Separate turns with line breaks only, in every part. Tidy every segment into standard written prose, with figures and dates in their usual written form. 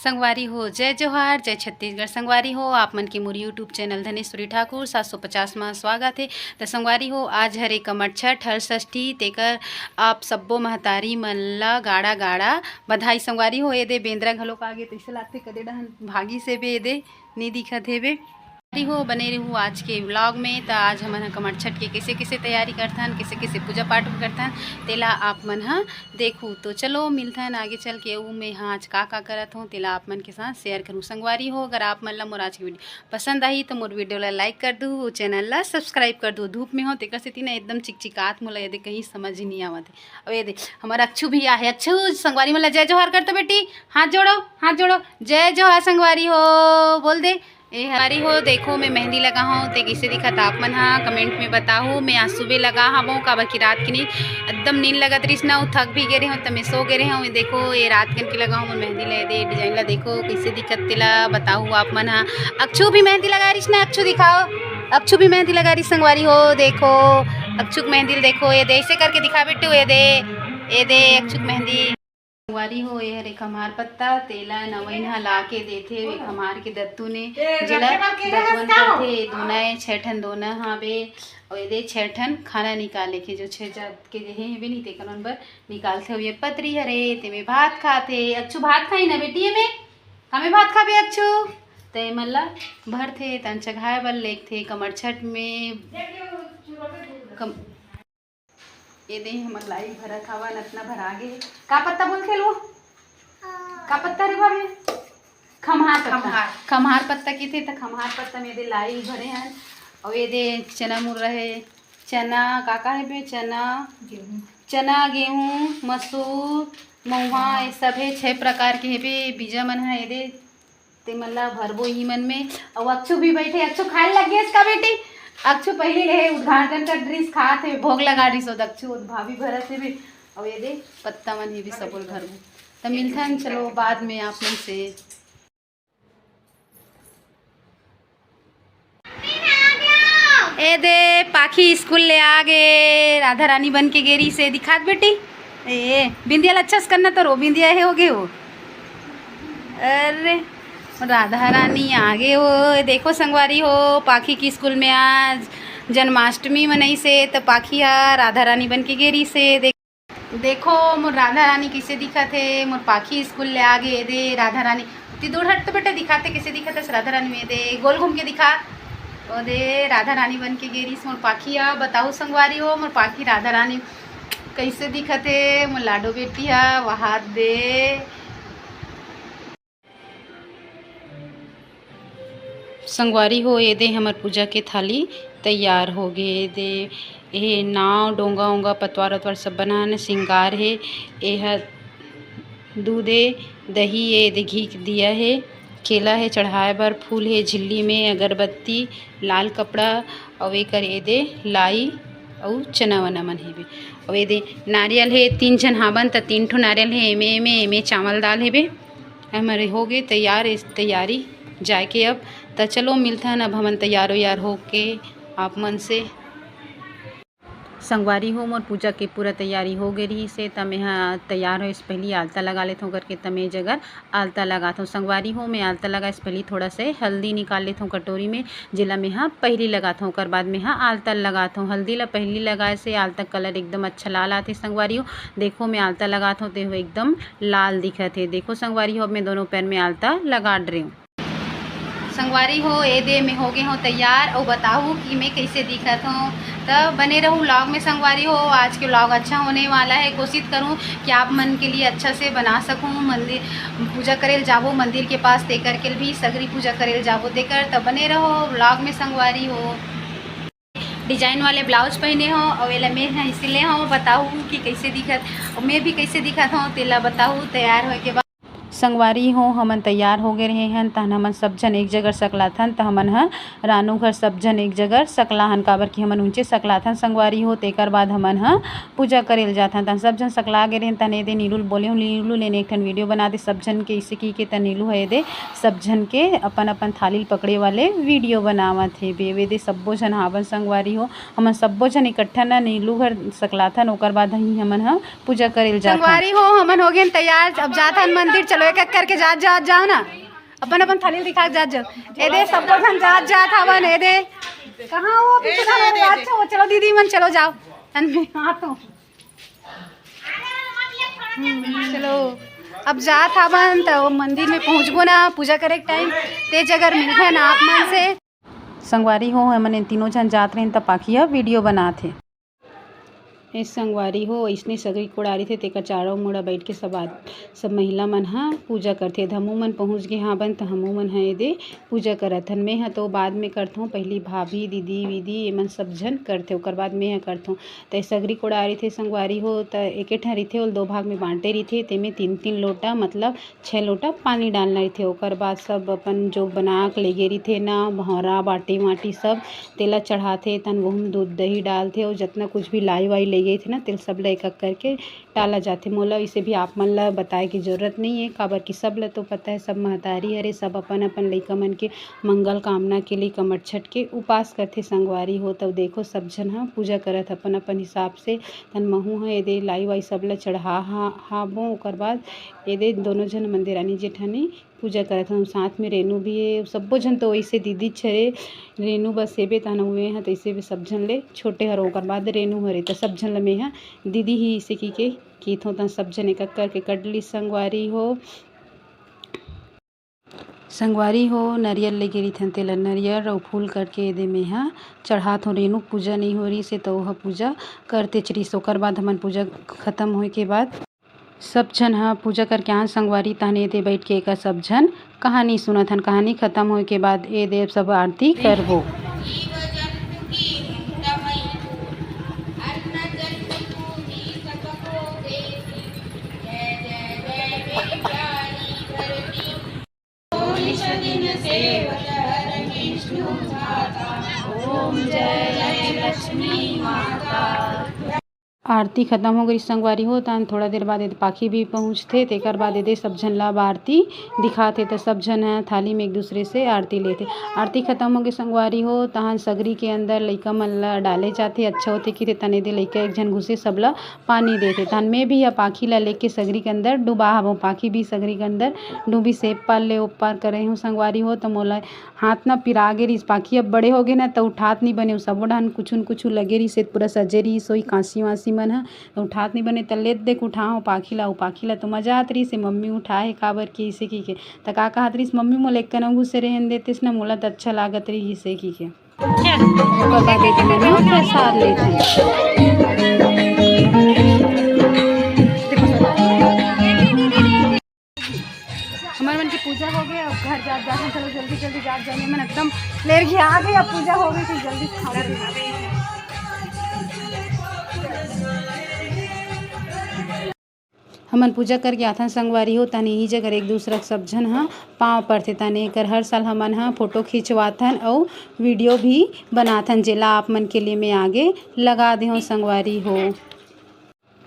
संगवारी हो जय जोहार जय छत्तीसगढ़। संगवारी हो आप मन के मोर यूट्यूब चैनल धनेश्वरी ठाकुर 750 में स्वागत है। तो संगवारी हो आज हरे कमट छठ हर षष्ठी तेकर आप सब्बो महतारी मन ला गाड़ा गाड़ा बधाई। संगवारी हो ये दे बेंद्रा घलोक आगे तैसे लागते कदे डहन भागी से बे दे नहीं दिखत हे बे हो बने रहूँ आज के व्लॉग में। तो आज हमन कमट छठ के कैसे कैसे तैयारी करथन कैसे कैसे पूजा पाठ करथन तेला आप मन देखूँ। तो चलो मिलथन आगे चल के ऊ मैं आज का करत हूँ तेला आप मन के साथ शेयर करूँ। संगवारी हो अगर आप मन ला मोर आज की वीडियो पसंद आई तो मोर वीडियो ला लाइक कर दूँ, चैनल ला सब्सक्राइब कर दूँ। धूप में हो तेकर सेती ना एकदम चिकचिकात मोला ये दे कहीं समझ ही नहीं आवत है। अब ये दे हमारा अक्षु भी आहे। अक्षु संगवारी मन ला जय जोहार कर तो बेटी, हाथ जोड़ो जय जोहार। संगवारी हो बोल दे ए हमारी हो। देखो मैं मेहंदी लगा हूँ ते कैसे दिखत आप मन कमेंट में बताओ। मैं आज सुबह लगा हूँ काबर की रात की नहीं एकदम नींद लगत रही ना, थक भी गए रहे हूँ तो मैं सो गए रहे हूँ। देखो ये रात कन की लगा हूँ मेहंदी ले दे डिजाइन ला देखो कैसे दिखत तेला बताओ आप मन। अक्षु भी मेहंदी लगा रही ना, अक्षु दिखाओ। अक्षु भी मेहंदी लगा रही संगवारी हो। देखो अक्षु मेहंदी देखो ये दे ऐसे करके दिखा बेटू ये दे अक्षु मेहंदी। संगवारी हो ये हरे खम्हार पत्ता तेला नवैन ला के देथे खम्हार के दत्तू ने जेला दत्तवन करथे दोना छठन दोना बे और ये दे छठन खाना निकाले के जो छह जात के हे बे नहीं तेकर नंबर निकालथे। ये पतरी हरे ते में भात खाथे। अक्षु भात खाई ना बेटी में हमें भात खाबे अक्षु ते मल्ला भरथे तन चघाए बल लेखथे कमर छठ में ये दे हमर लाई भरत हवा नतना भरा गे। का पत्ता बोलथे लो का पत्ता रे भाभी खम्हार पत्ता की थे तो खम्हार पत्ता में दे लाई भरे हैं। और ये दे चना मुर रहे चना काका है बे चना गेहूँ मसूर महुआ ये सब है 6 प्रकार के है बे बीजा मन है। ये दे ते मन ला भरबो ही मन में। और अक्षु भी बैठे अक्षु खाए लग गए इसका बेटी। अक्षु पहले ले उद्घाटन का ड्रेस खाते भोग लगा रही सो अक्षु भाभी भरत है भी। और ये दे पत्ता मन भी सब भर तो मिलता है। चलो बाद में आप मन से ए दे पाखी स्कूल ले आ गए राधा रानी बन के गेरी से दिखात बेटी। ए बिंदिया अच्छा से करना तो रो बिंदिया है हो गए हो। अरे राधा रानी आगे हो। देखो संगवारी हो पाखी की स्कूल में आज जन्माष्टमी मनई से तो पाखी राधा रानी बन के गेरी से देखो मोर राधा रानी कैसे दिखत है। मोर पाखी स्कूल ले आगे दे राधा रानी ती दूर हट तो बेटा दिखाते कैसे दिखत है राधा रानी में दे गोल घूम के दिखा ओ दे राधा रानी बन के गेरी से मोर पाखी बताओ संगवारी हो मोर पाखी राधा रानी कैसे दिखत है। मोर लाडो बेटी वहाँ दे संगवारी हो। ये दे हमार पूजा के थाली तैयार हो गए दे ये नाव डोंगा ओंगा पतवार वतवार सब बनाने श्रृंगार है। यह दूध है दही है दे घी दिया है केला है चढ़ाए बर फूल है झिल्ली में अगरबत्ती लाल कपड़ा और ये कर ये दे लाई और चना वना मन है बे। और ये दे नारियल है 3 जन हाबन तो 3 ठो नारियल है एमे चावल दाल है बे। हमारे हो गए तैयार इस तैयारी जाए के अब तो चलो मिलता है अब हमन तैयार व्यार हो के आप मन से। संगवारी हो मोर पूजा के पूरा तैयारी हो गई रही से तब मैं तैयार हो इस पहली आलता लगा लेता हूँ करके तब मैं जगह आलता लगाता हूँ। संगवारी हो मैं आलता लगा इस पहली थोड़ा से हल्दी निकाल लेता हूँ कटोरी में जिला में पहली लगाता हूँ कर बाद में आलता लगाता हूँ। हल्दी ला पहली लगाए से आलता कलर एकदम अच्छा लाल आते संगवारी हो। देखो मैं आलता लगाता हूँ तो एकदम लाल दिखत है। देखो संगवारी हो अब मैं दोनों पैर में आलता लगा रही हूँ। संगवारी हो ए दे में हो गए हो तैयार और बताऊँ कि मैं कैसे दिखत हूँ तब बने रहूँ व्लॉग में। संगवारी हो आज के व्लॉग अच्छा होने वाला है। कोशिश करूँ कि आप मन के लिए अच्छा से बना सकूँ। मंदिर पूजा करेल जाबो मंदिर के पास देकर के भी सगरी पूजा करेल जाबो देकर तब बने रहो व्लॉग में। संगवारी हो डिजाइन वाले ब्लाउज पहने हो और वेला मैं इसलिए हूँ बताऊँ कि कैसे दिखत और मैं भी कैसे दिखत हूँ तेला बताऊँ। तैयार हो के बाद संगवारी हो हमन तैयार हो गए रहे हैं तहन हमन सब जन एक जगह सकलाथन तो हमन रानू घर सब जन एक जगह सकलाहन काबर कि हमन ऊंचे सकलाथन संगवारी हो। तेकर बाद हमन पूजा करेल जाथन तहन सब जन सकला गए रहें तन दे नीलू बोले हूँ नीलू लेने एक ठन वीडियो बना दे सब जन के इसे की के तन नीलू है दे सब जन के अपन अपन थाली पकड़े वाले वीडियो बनावत है बेवे दे सब्बो जन हावन संगवारी हो। हमन सब्बो जन इकट्ठा ना नीलू घर सकलाथन ओकर बाद ही हमन पूजा करेल जाथन। संगवारी हो हमन हो गए तैयार अब जाथन मंदिर। चलो चलो एक एक करके जाओ ना, अपन अपन थाली दिखा जाओ। ए दे सबको धन जात हवन। ए दे कहाँ हो पीछे? अच्छा चलो दीदी मन चलो जाओ तो चलो अब जात हवन तो मंदिर में पहुँचबो ना पूजा करे के टाइम तेज अगर मिलते ना आप मन से। संगवारी हो हमन तीनों जन जात रहे तब पाखिया वीडियो बनाते। इस संगवारी हो इसने सगरी कोड़ारी थे तेकर चारों मुड़ा बैठ के सब महिला मन हाँ पूजा करथे। हमू मन पहुँच गए हाँ बन तो हमू मन हाँ ये पूजा करत हन। मैं हाँ तो बाद में करथूँ, पहली भाभी दीदी वीदी एमन सब जन करथे ओकर बाद मैं हाँ करथूँ। तो सगरी कोड़ारी थे संगवारी हो तो एक ठन रहीथे और 2 भाग में बांटे रहीथे। तेमें 3-3 लोटा मतलब 6 लोटा पानी डालना रहीथे। ओकर बाद सब अपन जो बना के लेगे रहीथे ना भौरा बाटी माटी सब तेला चढ़ाथे। तन वह दूध दही डालथे और जितना कुछ भी लाई वाई ले गई थी ना तेल सब ला एक एक करके डाला जाते। मोला इसे भी आप मन ला बताए की जरूरत नहीं है काबर की सब ला तो पता है सब महतारी हरे सब अपन अपन लइका मन के मंगल कामना के लिए कमट छठ के उपास करथे संगवारी हो। तब देखो सब जन हाँ पूजा करत अपन अपन हिसाब से। तन महू हाँ ये लाई वाई सब ला चढ़ा हाबो। ओकर बाद ये दोनों जन मंदिर रानी जेठानी पूजा करत हूँ। साथ में रेनू भी है सब्बो जन तो वैसे दीदी छरे रेनू बस हेबे तहन हुए हैं तो इसे भी सब जन ले छोटे हर ओकर बाद रेनू हरे तो सब जन ल में हाँ दीदी ही इसे की थो तन सब जन एक एक करके कटली संगवारी हो। संगवारी हो नरियल ले गिरी थन तेला नरियल और फूल करके दे में हाँ चढ़ात हो। रेनू पूजा नहीं हो रही से तो वह पूजा करते चरी। ओकर बाद हमन पूजा खत्म होए के बाद सब जन हाँ पूजा करके आन संगवारी तहने दे बैठ के एक सब जन कहानी सुनत हन। कहानी खत्म होए के बाद ए देव सब आरती करबो। आरती खत्म हो गई संगवारी हो तन थोड़ा देर बाद पाखी भी पहुँचते। तेकर बाद दे सब जन ला आरती दिखाते तो सब जन थाली में एक दूसरे से आरती लेते। आरती खत्म हो गई संगवारी हो तहन सगरी के अंदर लइका मन ला डाले जाते। अच्छा होते कि तने दे लइका एक जन घुसे सब ला पानी देते। तहन में भी पाखी ला लेके सगरी के अंदर डुबा हबो। पाखी भी सगरी के अंदर डूबी से पार ले ऊपर करे हूँ संगवारी हो। तो मोला हाथ ना पिरा गे रही पाखी अब बड़े हो गए ना तो उठात नहीं बने सब डान कुछ लगे रही से पूरा सजे रही सोई कांसी वासी मन हाँ उठात नहीं बने तो लेत देख उठाओ पाखी ला तो मजा आत रही से मम्मी उठाए काबर की इसे की के तो का कहत रही मम्मी मोला एक कन घुसे रहन देतेस ना मोला तो अच्छा लागत रही इसे की के। ओकर बाद प्रसाद लेते हमारे मन की पूजा हो गई। अब घर जा चलो जल्दी जाने मन एकदम लेर घी आ गई। अब पूजा हो गई तो जल्दी खाओ। हमन पूजा करके आथन संगवारी हो तने ही जगह एक दूसरा सब जन हाँ पाँव पड़थे। तने कर हर साल हमन हाँ फोटो खिंचवाथन और वीडियो भी बनाथन जेला आप मन के लिए मैं आगे लगा दे हूँ संगवारी हो।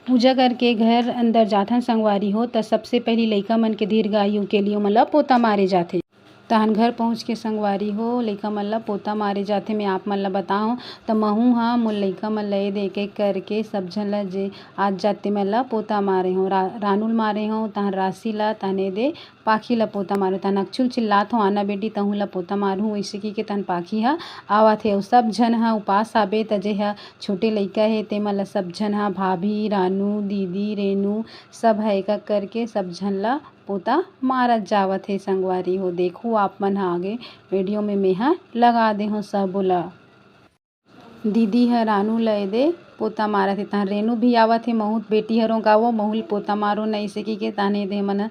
पूजा करके घर अंदर जाथन संगवारी हो तो सबसे पहली लइका मन के दीर्घायु के लिए मतलब पोता मारे जाते। तहन घर पहुँच के संगवारी हो लइका मन ला पोता मारे जाते। मैं आप मन ला बताऊँ तो महू हाँ मोर लइका मन ला दे के करके सब जन ला जे आज जाते मन ला पोता मारे हूँ। रानुल मारे हूँ तहन राशि ला तहने दे पाखी ला पोता मारे। तहन अक्षुल चिल्लात हूँ आना बेटी तहूँ ला पोता मारू ऐसे की के तहन पाखी हा आवत हे। सब जन हाँ उपास आबे त जे हा छोटे लइका हे ते मन ला सब जन हाँ भाभी रानू दीदी रेनू सब है एक करके सब जन ला पोता मारत जावत है संगवारी हो। देखो आप मन आगे वीडियो में मैं हाँ लगा दे हूँ सब बोला। दीदी है रानू लय दे पोता मारत है तहन रेनू भी आवत है महू बेटी हरों गावो महूल पोता मारो नहीं से की के ताने दे मन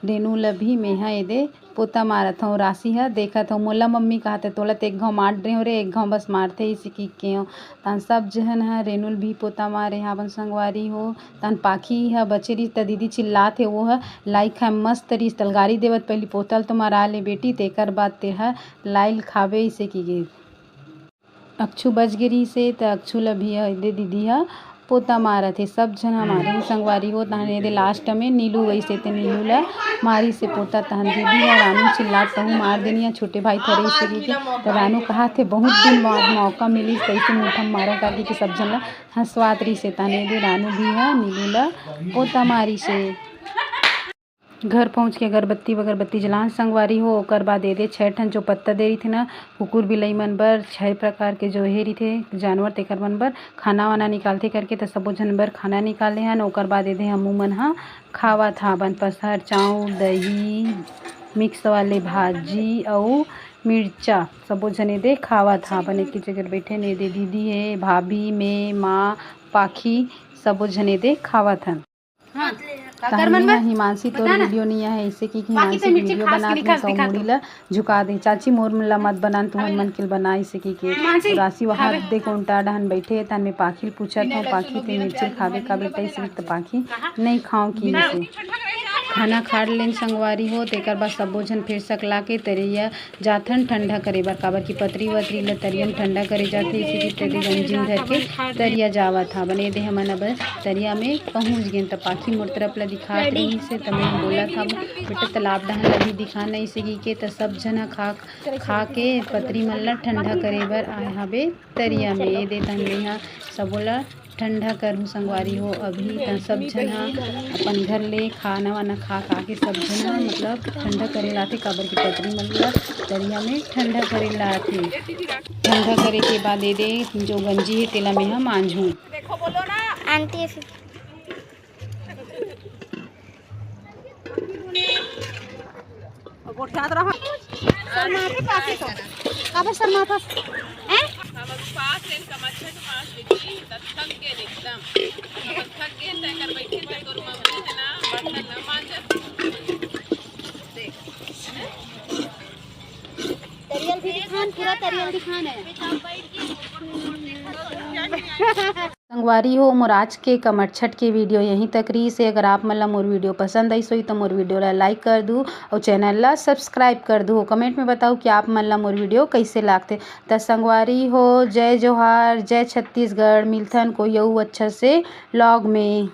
रेनू ल भी मैं हाँ दे पोता मारत हूँ। राशि है देखत हूँ मोला मम्मी कहते तोला तो एक घाव मार रहे हो रे एक घाव बस मारते इसी की के हो। तहन सब जहन है रेनुल भी पोता मारे हाँ बन संगवारी हो। तहन पाखी है बचे रही तो दीदी चिल्लात है वो है लाइक है मस्त रही तलगारी देवत पहली पोतल तो मारा ले बेटी तेकर बाद ते है लाइल खावे इसे की गे। अक्षु बच गिरी से तो अक्षु ला भी दे दीदी है पोता मारत है। सब जन हमारे संगवारी हो तहन दे लास्ट में नीलू वैसे ते नीलू ला मारी से पोता तहन दीदी है रानू चिल्लात तहूँ मार देनी है छोटे भाई थरे से की के। तो रानू कहा थे बहुत दिन बाद मौका मिली तैसे मुठम मारा करके कि सब जन ला हंसवात रही से तहने दे रानू भी है नीलू ला पोता मारी से। घर पहुँच के अगरबत्ती वगरबत्ती जलान संगवारी हो। ओकर बाद दे 6 ठन जो पत्ता दे रही थे ना कुकुर बिलाई मन बर 6 प्रकार के जो हे रही थे जानवर तेकर मन बर खाना वाना निकालते करके तो सबो झन बर खाना निकाले हन। ओकर बाद दे हमू मन ह खावत हन पसहर चाउर दही मिक्स वाले भाजी अउ मिर्चा सबो झने दे खावत हन। एक जगह बैठे ने दे दीदी है भाभी में माँ पाखी सबो झने दे खावत हन। हाँ हिमांशी तोर वीडियो नहीं है ऐसे कि हिमांशी वीडियो बनाते हैं तो मुड़ी ला झुका दे चाची मोर ला मत बना तुहन मन के बना ऐसे कि राशि वहाँ दे कोंटा डहन बैठे तन में पाखी पूछत हूँ पाखी ते मिर्ची खावे का बेटा ऐसे तो पाखी नहीं खाओ कि से खाना खा लेन संगवारी हो तेकर बाद सबो झन फिर सकला के तरिया जाथन ठंडा करे बर काबर की पतरी वतरी ला तरियन ठंडा करे जाथे इसी की तेरे गंजिन धर के तरिया जावत हा बने दे हमन अब तरिया में पहुँच गए तो पाखी मोर तरफ ला दिखा रही से तो मैं बोला था बेटा तालाब डहन ला भी दिखाना इसे के तो सब झन खा के पतरी मन ला ठंडा करे बर आए हवे तरिया में दे तन में सबो ला ठंडा करूँ संगवारी हो। अभी तो सब झन अपन घर ले खाना वाना खा के सब झन मतलब ठंडा करे लाते काबर की पतरी मन ला तरिया में ठंडा करे लाते। ठंडा करे के बाद दे जो गंजी है तेला में हम मांझू आंटी संगवारी हो मोर आज के कमर छठ के वीडियो यहीं तक रही से। अगर आप मन मोर वीडियो पसंद आई सोई तो मोर वीडियो ला लाइक कर दू और चैनल ला सब्सक्राइब कर दू। कमेंट में बताओ कि आप मन ला मोर वीडियो कैसे लागते। त संगवारी हो जय जोहार जय छत्तीसगढ़ मिलथन कोई अच्छा से व्लॉग में।